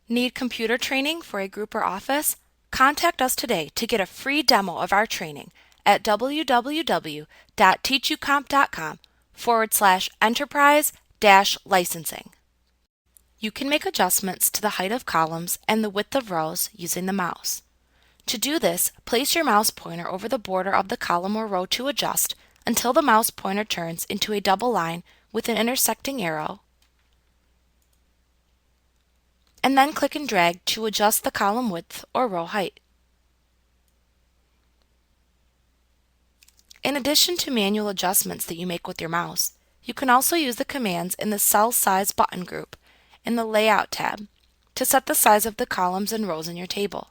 Need computer training for a group or office? Contact us today to get a free demo of our training at www.teachucomp.com/enterprise-licensing. You can make adjustments to the height of columns and the width of rows using the mouse. To do this, place your mouse pointer over the border of the column or row to adjust until the mouse pointer turns into a double line with an intersecting arrow, and then click and drag to adjust the column width or row height. In addition to manual adjustments that you make with your mouse, you can also use the commands in the Cell Size button group in the Layout tab to set the size of the columns and rows in your table.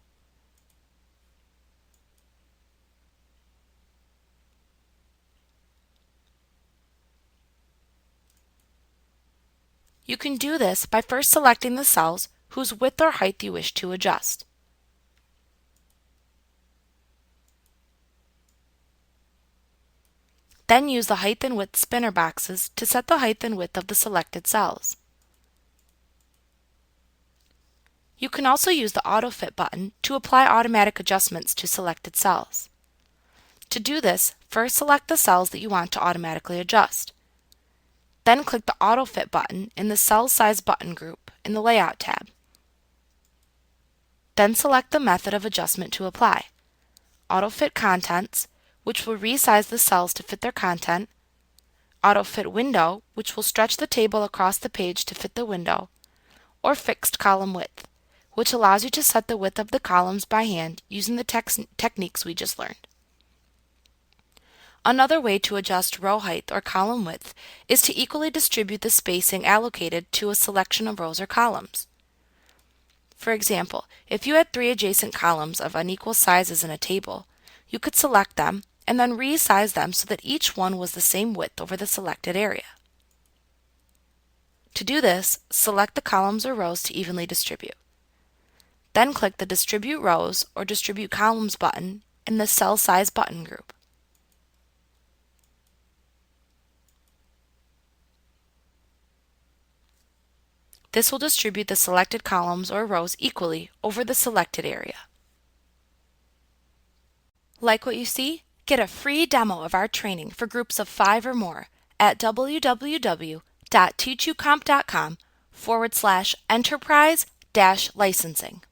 You can do this by first selecting the cells whose width or height you wish to adjust. Then use the height and width spinner boxes to set the height and width of the selected cells. You can also use the Auto Fit button to apply automatic adjustments to selected cells. To do this, first select the cells that you want to automatically adjust. Then click the Auto Fit button in the Cell Size button group in the Layout tab. Then select the method of adjustment to apply: Auto Fit Contents, which will resize the cells to fit their content; Auto Fit Window, which will stretch the table across the page to fit the window; or Fixed Column Width, which allows you to set the width of the columns by hand using the techniques we just learned. Another way to adjust row height or column width is to equally distribute the spacing allocated to a selection of rows or columns. For example, if you had 3 adjacent columns of unequal sizes in a table, you could select them and then resize them so that each one was the same width over the selected area. To do this, select the columns or rows to evenly distribute. Then click the Distribute Rows or Distribute Columns button in the Cell Size button group. This will distribute the selected columns or rows equally over the selected area. Like what you see? Get a free demo of our training for groups of 5 or more at www.teachucomp.com/enterprise-licensing.